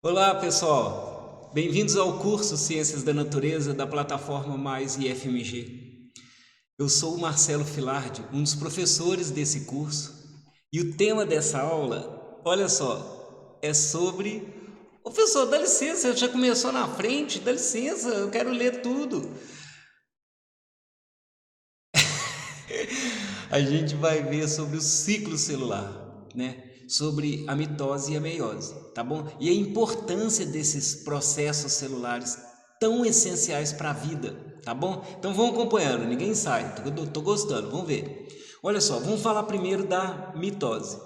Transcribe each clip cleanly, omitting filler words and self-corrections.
Olá, pessoal! Bem-vindos ao curso Ciências da Natureza da plataforma Mais IFMG. Eu sou o Marcelo Filardi, um dos professores desse curso, e o tema dessa aula, olha só, é sobre... Ô, professor, dá licença, já começou na frente, dá licença, eu quero ler tudo. A gente vai ver sobre o ciclo celular, né? Sobre a mitose e a meiose, tá bom? E a importância desses processos celulares tão essenciais para a vida, tá bom? Então vamos acompanhando, ninguém sai, tô gostando, vamos ver. Olha só, vamos falar primeiro da mitose.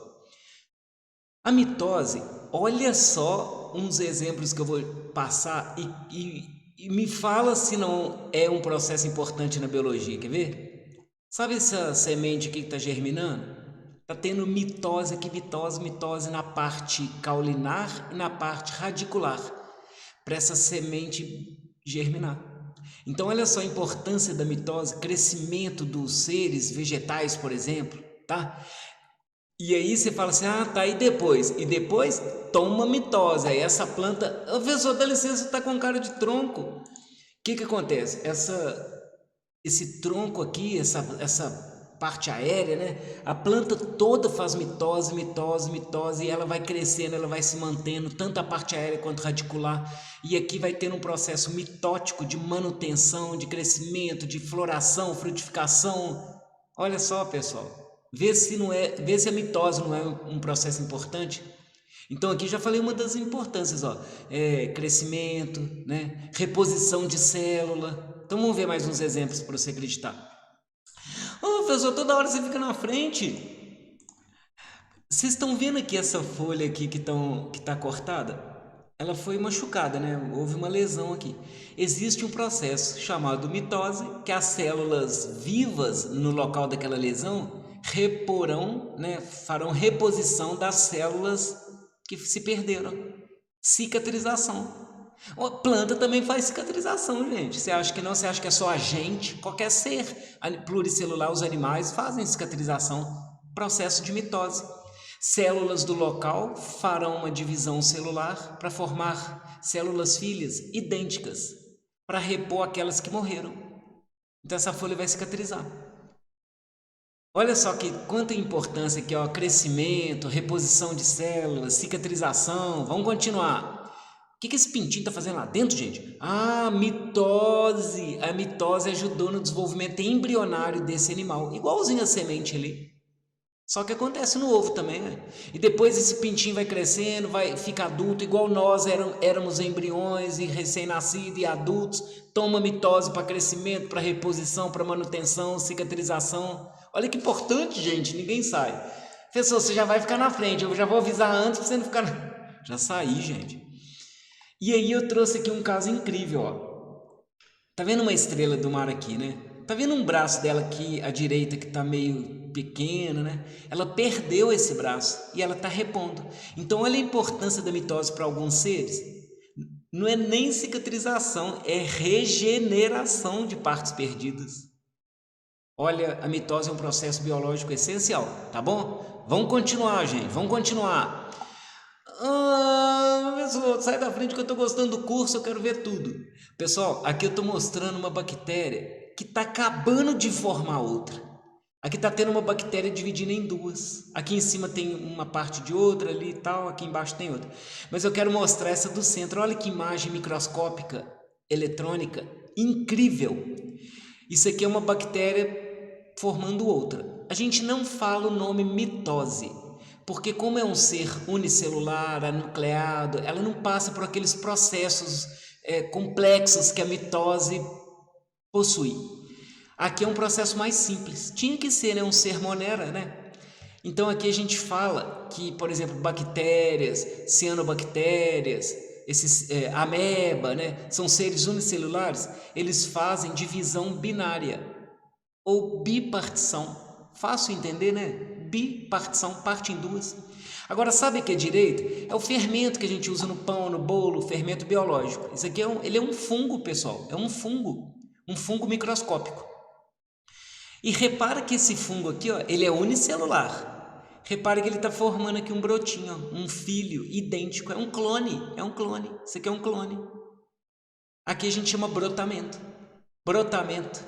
A mitose, olha só uns exemplos que eu vou passar e me fala se não é um processo importante na biologia, quer ver? Sabe essa semente aqui que está germinando? Está tendo mitose aqui, mitose na parte caulinar e na parte radicular, para essa semente germinar. Então, olha só a importância da mitose, crescimento dos seres vegetais, por exemplo, tá? E aí você fala assim, ah, tá, e depois? E depois toma mitose, aí essa planta, ô, professor, dá licença, tá com cara de tronco. O que acontece? Esse tronco aqui, essa parte aérea, né? A planta toda faz mitose, e ela vai crescendo, ela vai se mantendo, tanto a parte aérea quanto radicular, e aqui vai tendo um processo mitótico de manutenção, de crescimento, de floração, frutificação. Olha só, pessoal, vê se a mitose não é um processo importante. Então aqui já falei uma das importâncias, ó, crescimento, né, reposição de célula. Então vamos ver mais uns exemplos para você acreditar. Ô, professor, toda hora você fica na frente. Vocês estão vendo aqui essa folha aqui que está cortada? Ela foi machucada, né? Houve uma lesão aqui. Existe um processo chamado mitose, que as células vivas no local daquela lesão reporão, né? Farão reposição das células que se perderam. Cicatrização. A planta também faz cicatrização, gente. Você acha que não? Você acha que é só a gente? Qualquer ser pluricelular, os animais fazem cicatrização. Processo de mitose. Células do local farão uma divisão celular para formar células filhas idênticas, para repor aquelas que morreram. Então essa folha vai cicatrizar. Olha só que quanta importância aqui, ó, crescimento, reposição de células, cicatrização. Vamos continuar. O que esse pintinho está fazendo lá dentro, gente? Ah, mitose. A mitose ajudou no desenvolvimento embrionário desse animal, igualzinho a semente ali. Só que acontece no ovo também, né? E depois esse pintinho vai crescendo, fica adulto, igual nós éramos embriões e recém-nascidos e adultos. Toma mitose para crescimento, para reposição, para manutenção, cicatrização. Olha que importante, gente, ninguém sai. Professor, você já vai ficar na frente, eu já vou avisar antes para você não ficar... Já saí, gente. E aí eu trouxe aqui um caso incrível, ó. Tá vendo uma estrela do mar aqui, né? Tá vendo um braço dela aqui à direita que tá meio pequeno, né? Ela perdeu esse braço e ela tá repondo. Então olha a importância da mitose para alguns seres. Não é nem cicatrização, é regeneração de partes perdidas. Olha, a mitose é um processo biológico essencial, tá bom? Vamos continuar, gente, vamos continuar. Pessoal, sai da frente que eu estou gostando do curso, eu quero ver tudo. Pessoal, aqui eu estou mostrando uma bactéria que está acabando de formar outra. Aqui está tendo uma bactéria dividida em duas. Aqui em cima tem uma parte de outra ali e tal, aqui embaixo tem outra. Mas eu quero mostrar essa do centro. Olha que imagem microscópica, eletrônica, incrível. Isso aqui é uma bactéria formando outra. A gente não fala o nome mitose, porque como é um ser unicelular, anucleado, ela não passa por aqueles processos complexos que a mitose possui. Aqui é um processo mais simples. Tinha que ser, né, um ser monera, né? Então aqui a gente fala que, por exemplo, bactérias, cianobactérias, esses ameba, né, são seres unicelulares, eles fazem divisão binária ou bipartição. Fácil entender, né? Bipartição, parte em duas. Agora, sabe o que é direito? É o fermento que a gente usa no pão, no bolo, fermento biológico. Isso aqui ele é um fungo, pessoal. É um fungo microscópico. E repara que esse fungo aqui, ó, ele é unicelular. Repare que ele está formando aqui um brotinho, ó, um filho idêntico, é um clone, isso aqui é um clone. Aqui a gente chama brotamento. Brotamento.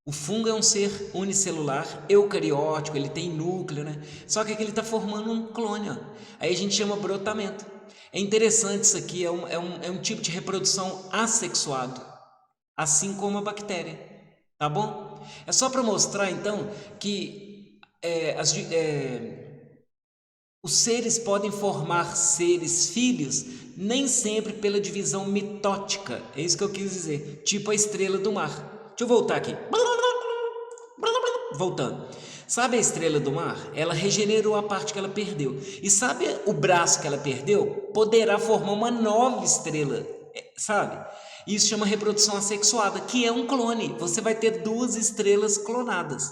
O fungo é um ser unicelular, eucariótico, ele tem núcleo, né? Só que aqui ele está formando um clone, ó. Aí a gente chama brotamento. É interessante isso aqui, é um tipo de reprodução assexuado, assim como a bactéria, tá bom? É só para mostrar, então, que os seres podem formar seres filhos nem sempre pela divisão mitótica, é isso que eu quis dizer, tipo a estrela do mar. Deixa eu voltar aqui. Voltando. Sabe a estrela do mar? Ela regenerou a parte que ela perdeu. E sabe o braço que ela perdeu? Poderá formar uma nova estrela, sabe? Isso chama reprodução assexuada, que é um clone. Você vai ter duas estrelas clonadas,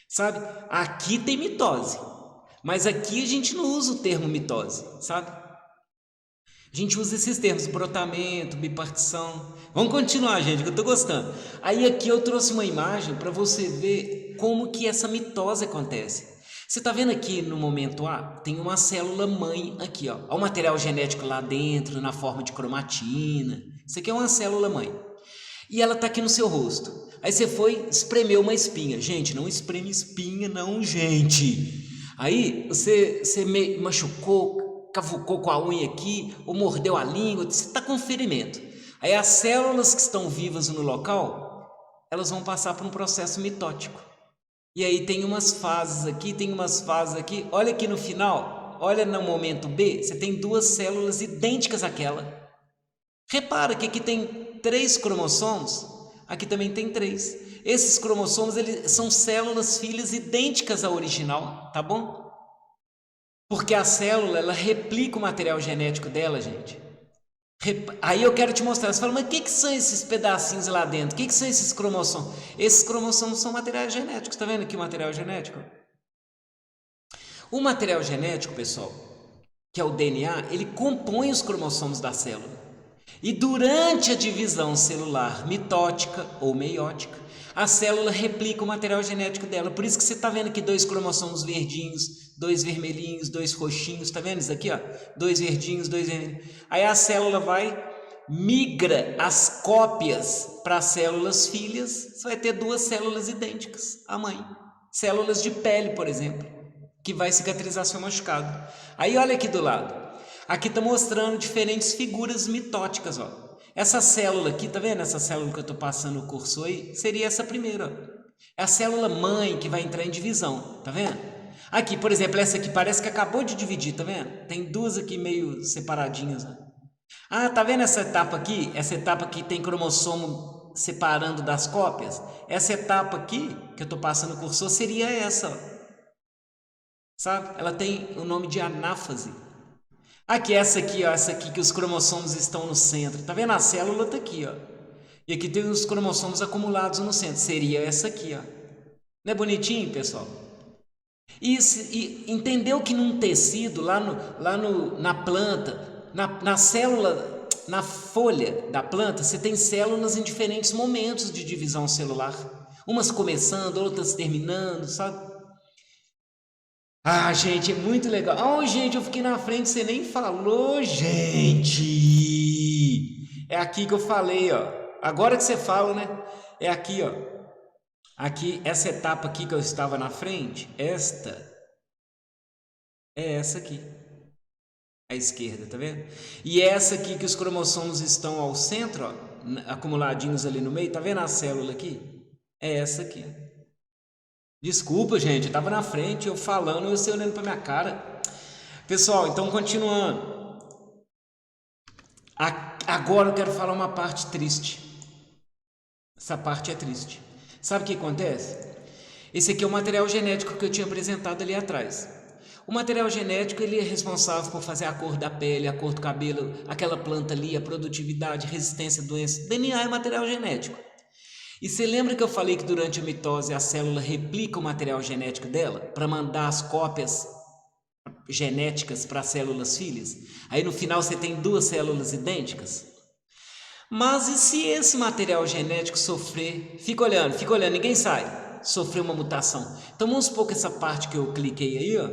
sabe? Aqui tem mitose, mas aqui a gente não usa o termo mitose, sabe? A gente usa esses termos, brotamento, bipartição. Vamos continuar, gente, que eu estou gostando. Aí aqui eu trouxe uma imagem para você ver como que essa mitose acontece. Você está vendo aqui no momento A? Tem uma célula mãe aqui, ó. Olha o material genético lá dentro, na forma de cromatina. Isso aqui é uma célula mãe. E ela está aqui no seu rosto. Aí você foi espremer uma espinha. Gente, não espreme espinha não, gente. Aí você machucou, cavucou com a unha aqui, ou mordeu a língua, você está com ferimento. Aí as células que estão vivas no local, elas vão passar por um processo mitótico. E aí tem umas fases aqui, tem umas fases aqui. Olha aqui no final, olha no momento B, você tem duas células idênticas àquela. Repara que aqui tem 3 cromossomos, aqui também tem 3. Esses cromossomos eles são células filhas idênticas à original, tá bom? Porque a célula, ela replica o material genético dela, gente. Aí eu quero te mostrar, você fala, mas o que são esses pedacinhos lá dentro? O que são esses cromossomos? Esses cromossomos são materiais genéticos, tá vendo aqui o material genético? O material genético, pessoal, que é o DNA, ele compõe os cromossomos da célula. E durante a divisão celular mitótica ou meiótica, a célula replica o material genético dela. Por isso que você está vendo aqui 2 cromossomos verdinhos, 2 vermelhinhos, 2 roxinhos. Está vendo isso aqui? 2 verdinhos, 2 vermelhinhos. Aí a célula migra as cópias para as células filhas. Você vai ter 2 células idênticas, a mãe. Células de pele, por exemplo, que vai cicatrizar seu machucado. Aí olha aqui do lado. Aqui está mostrando diferentes figuras mitóticas, ó. Essa célula aqui, tá vendo? Essa célula que eu estou passando o cursor aí, seria essa primeira, ó. É a célula mãe que vai entrar em divisão, tá vendo? Aqui, por exemplo, essa aqui parece que acabou de dividir, tá vendo? Tem 2 aqui meio separadinhas, ó. Ah, tá vendo essa etapa aqui? Essa etapa aqui tem cromossomo separando das cópias. Essa etapa aqui, que eu estou passando o cursor, seria essa, ó. Sabe? Ela tem o nome de anáfase. Aqui, essa aqui que os cromossomos estão no centro. Tá vendo? A célula tá aqui, ó. E aqui tem os cromossomos acumulados no centro. Seria essa aqui, ó. Não é bonitinho, pessoal? E entendeu que num tecido, na planta, na célula, na folha da planta, você tem células em diferentes momentos de divisão celular. Umas começando, outras terminando, sabe? Ah, gente, é muito legal. Oh, gente, eu fiquei na frente, você nem falou, gente. É aqui que eu falei, ó. Agora que você fala, né? É aqui, ó. Aqui, essa etapa aqui que eu estava na frente, esta é essa aqui. À esquerda, tá vendo? E essa aqui que os cromossomos estão ao centro, ó, acumuladinhos ali no meio, tá vendo a célula aqui? É essa aqui. Desculpa, gente, eu estava na frente, eu falando e você olhando para minha cara. Pessoal, então continuando. Agora eu quero falar uma parte triste. Essa parte é triste. Sabe o que acontece? Esse aqui é o material genético que eu tinha apresentado ali atrás. O material genético ele é responsável por fazer a cor da pele, a cor do cabelo, aquela planta ali, a produtividade, resistência a doenças. DNA é material genético. E você lembra que eu falei que durante a mitose a célula replica o material genético dela para mandar as cópias genéticas para as células filhas? Aí no final você tem 2 células idênticas? Mas e se esse material genético sofrer, fica olhando, ninguém sai, sofrer uma mutação? Então vamos supor que essa parte que eu cliquei aí, ó,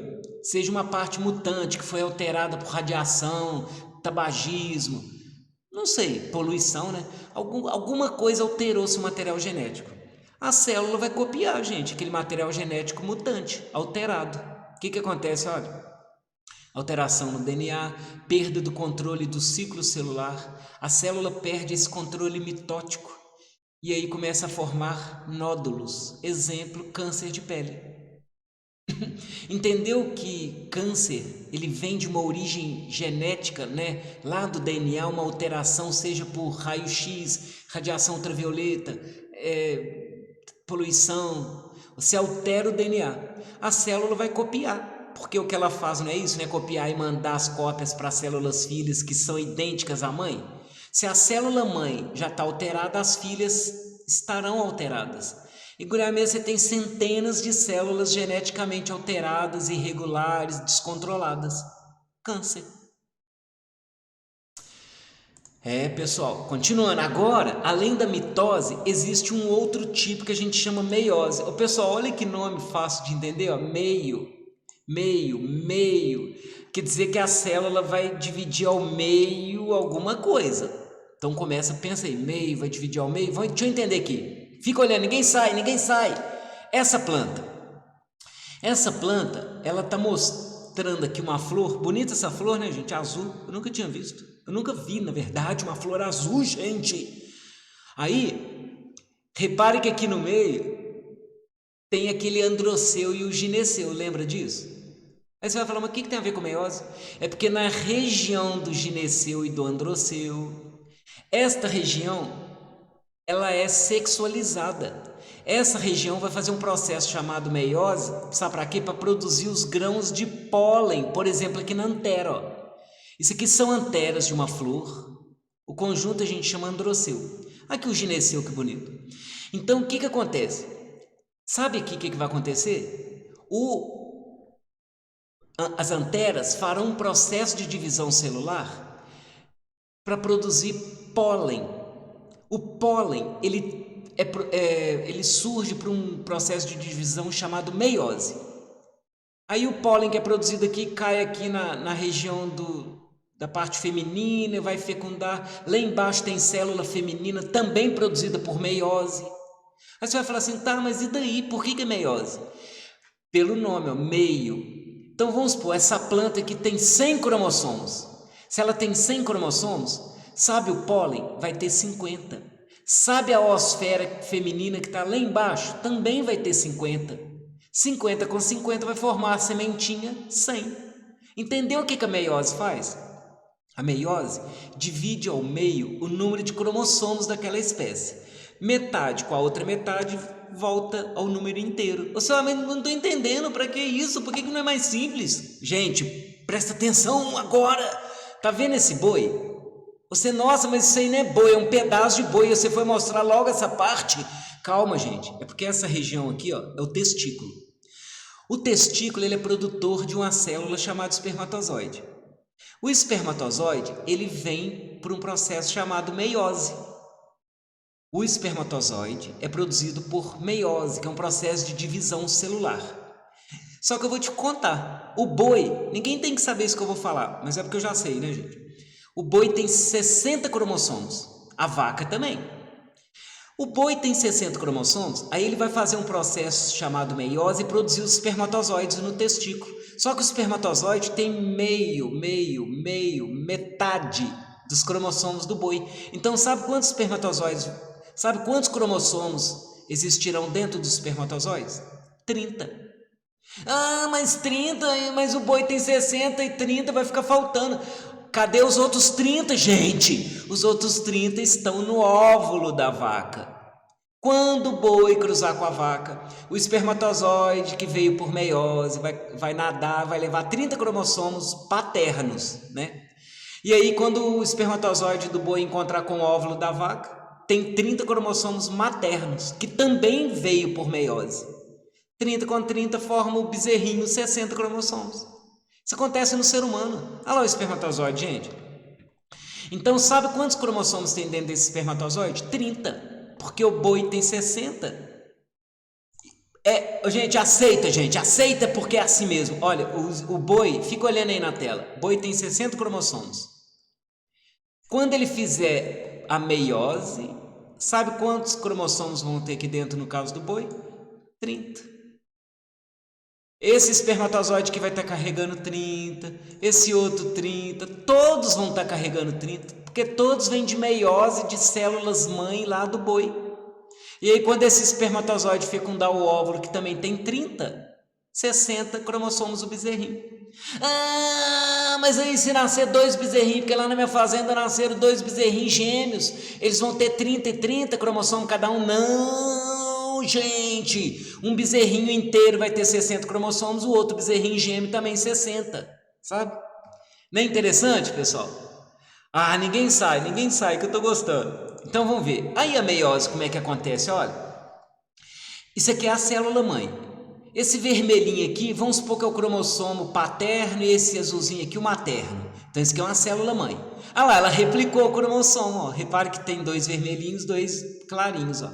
seja uma parte mutante que foi alterada por radiação, tabagismo, não sei, poluição, né? Alguma coisa alterou seu material genético. A célula vai copiar, gente, aquele material genético mutante, alterado. O que acontece? Olha, alteração no DNA, perda do controle do ciclo celular, a célula perde esse controle mitótico e aí começa a formar nódulos. Exemplo, câncer de pele. Entendeu que câncer, ele vem de uma origem genética, né? Lá do DNA, uma alteração, seja por raio-x, radiação ultravioleta, poluição. Você altera o DNA, a célula vai copiar, porque o que ela faz não é isso, né? Copiar e mandar as cópias para as células filhas que são idênticas à mãe. Se a célula mãe já está alterada, as filhas estarão alteradas. E mesmo você tem centenas de células geneticamente alteradas, irregulares, descontroladas. Câncer. Pessoal, continuando. Agora, além da mitose, existe um outro tipo que a gente chama meiose. Ô, pessoal, olha que nome fácil de entender, ó. Meio. Quer dizer que a célula vai dividir ao meio alguma coisa. Então começa, pensa aí, meio, vai dividir ao meio. Deixa eu entender aqui. Fica olhando, ninguém sai. Essa planta, ela tá mostrando aqui uma flor, bonita essa flor, né, gente? Azul, eu nunca tinha visto. Eu nunca vi, na verdade, uma flor azul, gente. Aí, repare que aqui no meio tem aquele androceu e o gineceu, lembra disso? Aí você vai falar, mas o que tem a ver com meiose? É porque na região do gineceu e do androceu, esta região, ela é sexualizada. Essa região vai fazer um processo chamado meiose, sabe para quê? Para produzir os grãos de pólen, por exemplo, aqui na antera, ó. Isso aqui são anteras de uma flor, o conjunto a gente chama androceu. Aqui o gineceu, que bonito. Então, o que acontece? Sabe aqui o que vai acontecer? As anteras farão um processo de divisão celular para produzir pólen. O pólen, ele surge por um processo de divisão chamado meiose. Aí o pólen que é produzido aqui cai aqui na região da parte feminina, vai fecundar. Lá embaixo tem célula feminina também produzida por meiose. Aí você vai falar assim, tá, mas e daí? Por que é meiose? Pelo nome, ó, meio. Então vamos supor, essa planta aqui tem 100 cromossomos. Se ela tem 100 cromossomos, sabe o pólen? Vai ter 50. Sabe a oosfera feminina que está lá embaixo? Também vai ter 50. 50 com 50 vai formar a sementinha 100. Entendeu o que a meiose faz? A meiose divide ao meio o número de cromossomos daquela espécie. Metade com a outra metade volta ao número inteiro. Você não estou entendendo, para que isso? Por que não é mais simples? Gente, presta atenção agora. Tá vendo esse boi? Você, nossa, mas isso aí não é boi, é um pedaço de boi. Você foi mostrar logo essa parte? Calma, gente. É porque essa região aqui, ó, é o testículo. O testículo, ele é produtor de uma célula chamada espermatozoide. O espermatozoide, ele vem por um processo chamado meiose. O espermatozoide é produzido por meiose, que é um processo de divisão celular. Só que eu vou te contar, o boi, ninguém tem que saber isso que eu vou falar, mas é porque eu já sei, né, gente? O boi tem 60 cromossomos, a vaca também. O boi tem 60 cromossomos, aí ele vai fazer um processo chamado meiose e produzir os espermatozoides no testículo. Só que o espermatozoide tem metade dos cromossomos do boi. Então, sabe quantos cromossomos existirão dentro dos espermatozoides? 30. Ah, mas 30, mas o boi tem 60 e 30 vai ficar faltando. Cadê os outros 30, gente? Os outros 30 estão no óvulo da vaca. Quando o boi cruzar com a vaca, o espermatozoide que veio por meiose vai nadar, vai levar 30 cromossomos paternos, né? E aí, quando o espermatozoide do boi encontrar com o óvulo da vaca, tem 30 cromossomos maternos, que também veio por meiose. 30 com 30 forma o bezerrinho, 60 cromossomos. Isso acontece no ser humano. Olha lá o espermatozoide, gente. Então, sabe quantos cromossomos tem dentro desse espermatozoide? 30. Porque o boi tem 60. Gente, aceita porque é assim mesmo. Olha, o boi, fica olhando aí na tela, o boi tem 60 cromossomos. Quando ele fizer a meiose, sabe quantos cromossomos vão ter aqui dentro no caso do boi? 30. Esse espermatozoide que vai estar carregando 30, esse outro 30, todos vão estar carregando 30, porque todos vêm de meiose de células mãe lá do boi. E aí quando esse espermatozoide fecundar o óvulo, que também tem 30, 60 cromossomos do bezerrinho. Mas aí se nascer 2 bezerrinhos, porque lá na minha fazenda nasceram 2 bezerrinhos gêmeos, eles vão ter 30 e 30 cromossomos cada um? Não, gente, um bezerrinho inteiro vai ter 60 cromossomos, o outro bezerrinho gêmeo também 60, sabe? Não é interessante, pessoal? Ninguém sai, que eu tô gostando. Então vamos ver. Aí a meiose, como é que acontece? Olha, isso aqui é a célula mãe. Esse vermelhinho aqui, vamos supor que é o cromossomo paterno e esse azulzinho aqui o materno. Então isso aqui é uma célula mãe. Lá, ela replicou o cromossomo, ó. Repare que tem 2 vermelhinhos, 2 clarinhos, ó.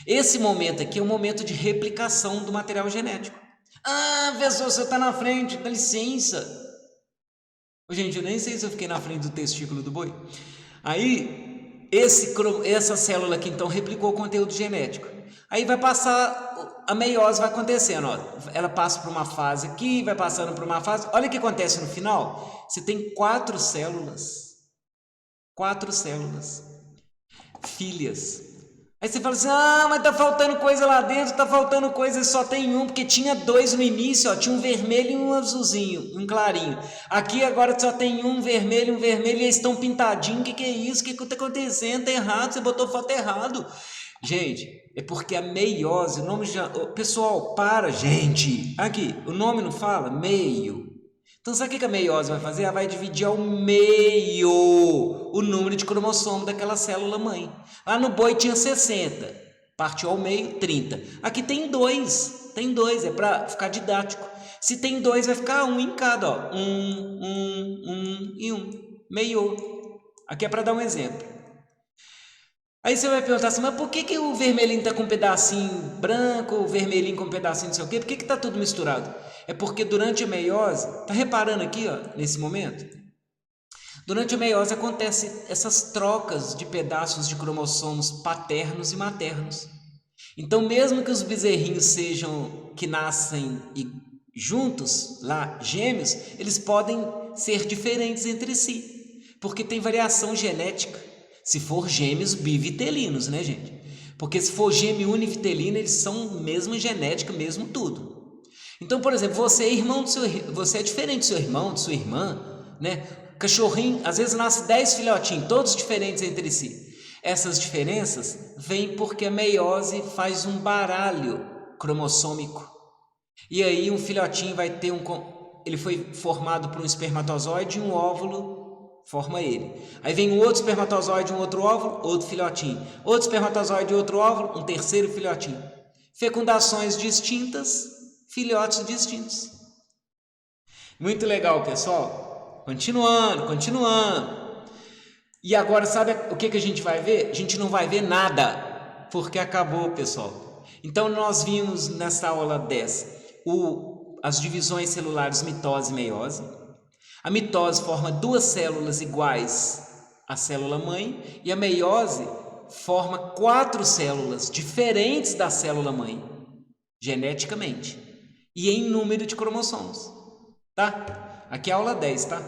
Esse momento aqui é um momento de replicação do material genético. Professor, você está na frente, dá licença. Gente, eu nem sei se eu fiquei na frente do testículo do boi. Aí, essa célula aqui então replicou o conteúdo genético. Aí vai passar, a meiose vai acontecendo, ó. Ela passa por uma fase aqui, vai passando por uma fase. Olha o que acontece no final. Você tem 4 células. 4 células. Filhas. Aí você fala assim, mas tá faltando coisa lá dentro, tá faltando coisa, só tem um, porque tinha 2 no início, ó, tinha um vermelho e um azulzinho, um clarinho. Aqui agora só tem um vermelho, e eles estão pintadinhos, o que é isso? O que tá acontecendo? Tá errado, você botou foto errado. Gente, é porque a meiose, o nome já... Pessoal, para, gente. Aqui, o nome não fala? Meio. Então sabe o que a meiose vai fazer? Ela vai dividir ao meio o número de cromossomo daquela célula mãe. Lá no boi tinha 60, partiu ao meio 30. Aqui tem 2, é para ficar didático. Se tem 2, vai ficar 1 em cada, ó. 1 e 1. Meio. Aqui é para dar um exemplo. Aí você vai perguntar assim, mas por que o vermelhinho está com um pedacinho branco, o vermelhinho com um pedacinho não sei o quê? Por que está tudo misturado? É porque durante a meiose, tá reparando aqui, ó, nesse momento? Durante a meiose acontecem essas trocas de pedaços de cromossomos paternos e maternos. Então, mesmo que os bezerrinhos sejam, que nascem juntos, lá, gêmeos, eles podem ser diferentes entre si, porque tem variação genética. Se for gêmeos bivitelinos, né, gente? Porque se for gêmeo univitelino, eles são mesma genética, mesmo tudo. Então, por exemplo, você é irmão do você é diferente do seu irmão, de sua irmã, né? Cachorrinho, às vezes nasce 10 filhotinhos, todos diferentes entre si. Essas diferenças vêm porque a meiose faz um baralho cromossômico. E aí um filhotinho vai ter ele foi formado por um espermatozoide e um óvulo forma ele. Aí vem um outro espermatozoide, um outro óvulo, outro filhotinho. Outro espermatozoide, outro óvulo, um terceiro filhotinho. Fecundações distintas, filhotes distintos. Muito legal, pessoal. Continuando. E agora, sabe o que a gente vai ver? A gente não vai ver nada, porque acabou, pessoal. Então, nós vimos nessa aula 10 as divisões celulares mitose e meiose. A mitose forma 2 células iguais à célula mãe e a meiose forma 4 células diferentes da célula mãe, geneticamente, e em número de cromossomos, tá? Aqui é a aula 10, tá?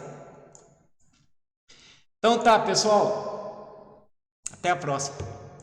Então tá, pessoal. Até a próxima.